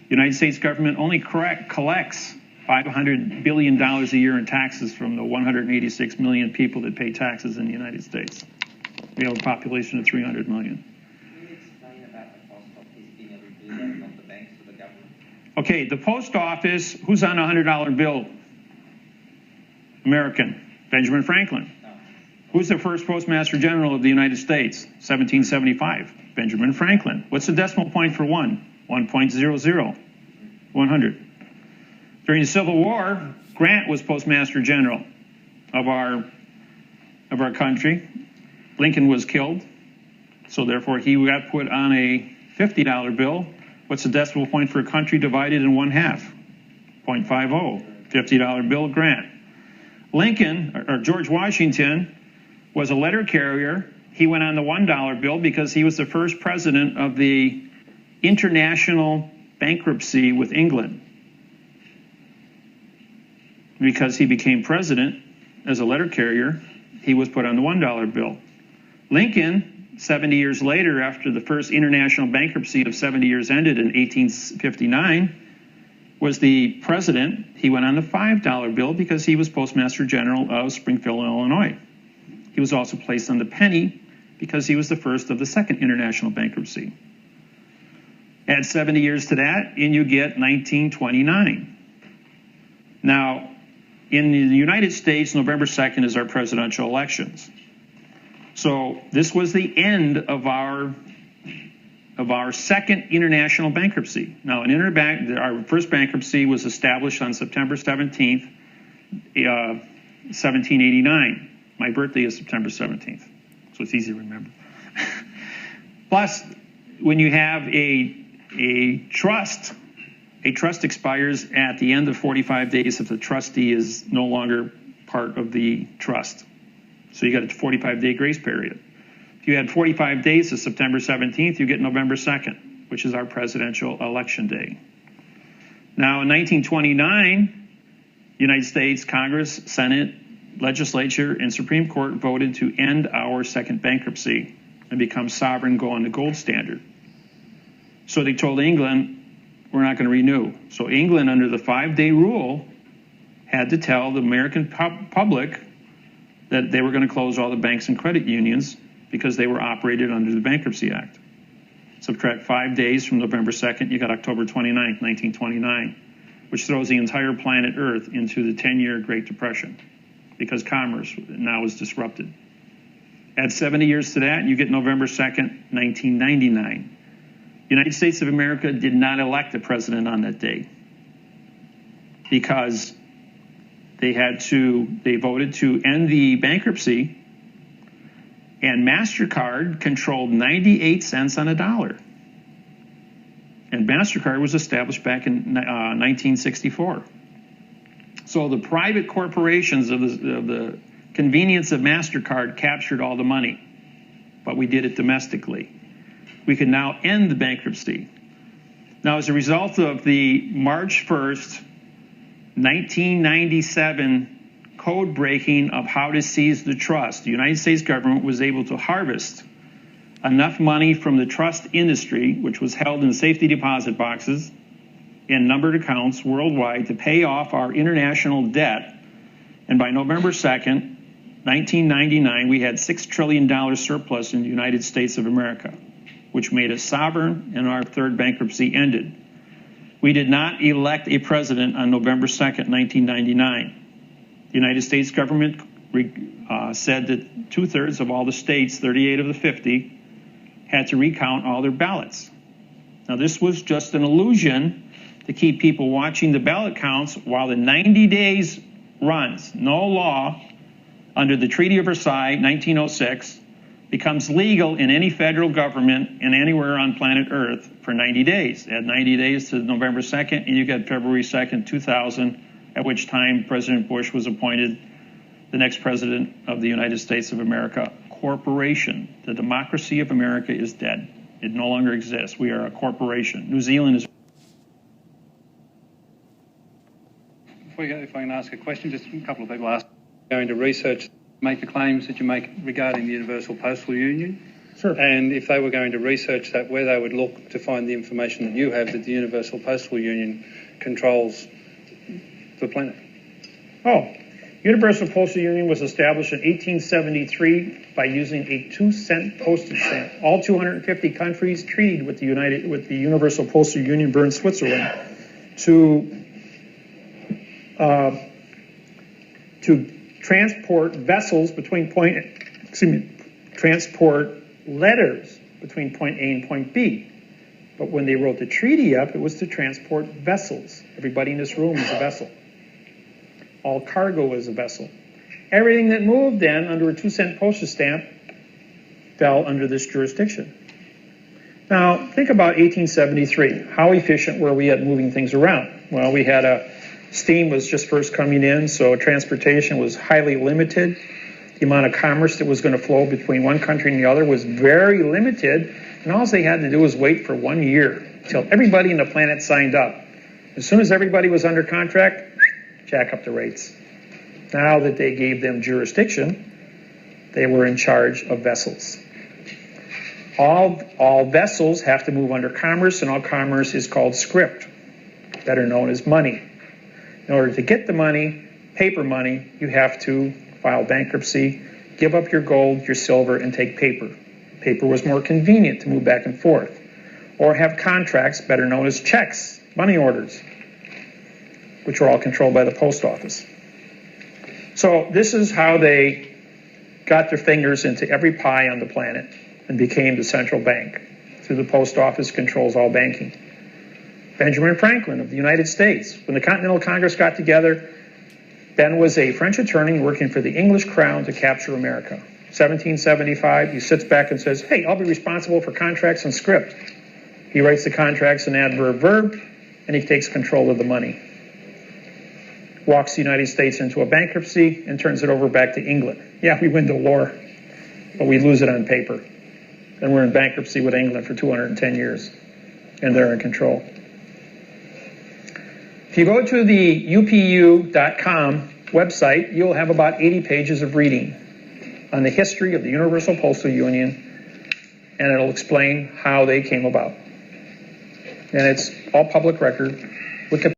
United States government only collects $500 billion a year in taxes from the 186 million people that pay taxes in the United States. We have a population of 300 million. Can you explain about the post office being able to do that, not the banks or the government? Okay, the post office, who's on a $100 bill? American, Benjamin Franklin. No. Who's the first Postmaster General of the United States? 1775, Benjamin Franklin. What's the decimal point for 1? 1.00, 100. During the Civil War, Grant was Postmaster General of our country. Lincoln was killed, so therefore he got put on a $50 bill. What's the decimal point for a country divided in 1/2? 0.50, $50 bill, Grant. Lincoln, or George Washington, was a letter carrier. He went on the $1 bill because he was the first president of the international bankruptcy with England. Because he became president as a letter carrier, he was put on the $1 bill. Lincoln, 70 years later, after the first international bankruptcy of 70 years ended in 1859, was the president. He went on the $5 bill because he was Postmaster General of Springfield, Illinois. He was also placed on the penny because he was the first of the second international bankruptcy. Add 70 years to that, and you get 1929. Now, in the United States, November 2nd is our presidential elections. So this was the end of our second international bankruptcy. Now, our first bankruptcy was established on September 17th, 1789. My birthday is September 17th, so it's easy to remember. Plus, when you have a trust expires at the end of 45 days if the trustee is no longer part of the trust. So you got a 45-day grace period. If you had 45 days to September 17th, you get November 2nd, which is our presidential election day. Now, in 1929, United States Congress, Senate, Legislature, and Supreme Court voted to end our second bankruptcy and become sovereign, go on the gold standard. So they told England, we're not going to renew. So England, under the 5-day rule, had to tell the American public that they were going to close all the banks and credit unions because they were operated under the Bankruptcy Act. Subtract 5 days from November 2nd, you got October 29th, 1929, which throws the entire planet Earth into the 10-year Great Depression because commerce now is disrupted. Add 70 years to that, and you get November 2nd, 1999. The United States of America did not elect a president on that day because they voted to end the bankruptcy, and MasterCard controlled 98 cents on a dollar. And MasterCard was established back in 1964. So the private corporations of the convenience of MasterCard captured all the money, but we did it domestically. We can now end the bankruptcy. Now, as a result of the March 1st, 1997 code breaking of how to seize the trust, the United States government was able to harvest enough money from the trust industry, which was held in safety deposit boxes in numbered accounts worldwide, to pay off our international debt. And by November 2nd, 1999, we had $6 trillion surplus in the United States of America, which made us sovereign, and our third bankruptcy ended. We did not elect a president on November 2nd, 1999. The United States government said that 2/3 of all the states, 38 of the 50, had to recount all their ballots. Now, this was just an illusion to keep people watching the ballot counts while the 90 days runs. No law under the Treaty of Versailles, 1906, becomes legal in any federal government and anywhere on planet Earth for 90 days. Add 90 days to November 2nd, and you get February 2nd, 2000, at which time President Bush was appointed the next president of the United States of America. Corporation. The democracy of America is dead. It no longer exists. We are a corporation. New Zealand is... Before you go, if I can ask a question, just a couple of people asked, going to research, make the claims that you make regarding the Universal Postal Union. Sure. And if they were going to research that, where they would look to find the information that you have, that the Universal Postal Union controls the planet. Oh, Universal Postal Union was established in 1873 by using a 2-cent postage stamp. All 250 countries treated with the Universal Postal Union, Bern, Switzerland, to transport vessels between transport letters between point A and point B. But when they wrote the treaty up, it was to transport vessels. Everybody in this room is a vessel. All cargo is a vessel. Everything that moved then under a 2-cent postage stamp fell under this jurisdiction. Now, think about 1873. How efficient were we at moving things around? Well, we had steam was just first coming in, so transportation was highly limited. The amount of commerce that was going to flow between one country and the other was very limited, and all they had to do was wait for 1 year until everybody on the planet signed up. As soon as everybody was under contract, jack up the rates. Now that they gave them jurisdiction, they were in charge of vessels. All vessels have to move under commerce, and all commerce is called script, better known as money. In order to get the money, paper money, you have to file bankruptcy, give up your gold, your silver, and take paper. Paper was more convenient to move back and forth. Or have contracts, better known as checks, money orders, which were all controlled by the post office. So this is how they got their fingers into every pie on the planet and became the central bank. Through the post office controls all banking. Benjamin Franklin of the United States. When the Continental Congress got together, Ben was a French attorney working for the English crown to capture America. 1775, he sits back and says, hey, I'll be responsible for contracts and script. He writes the contracts in adverb verb, and he takes control of the money. Walks the United States into a bankruptcy and turns it over back to England. Yeah, we win the war, but we lose it on paper. And we're in bankruptcy with England for 210 years, and they're in control. If you go to the upu.com website, you'll have about 80 pages of reading on the history of the Universal Postal Union, and it'll explain how they came about. And it's all public record.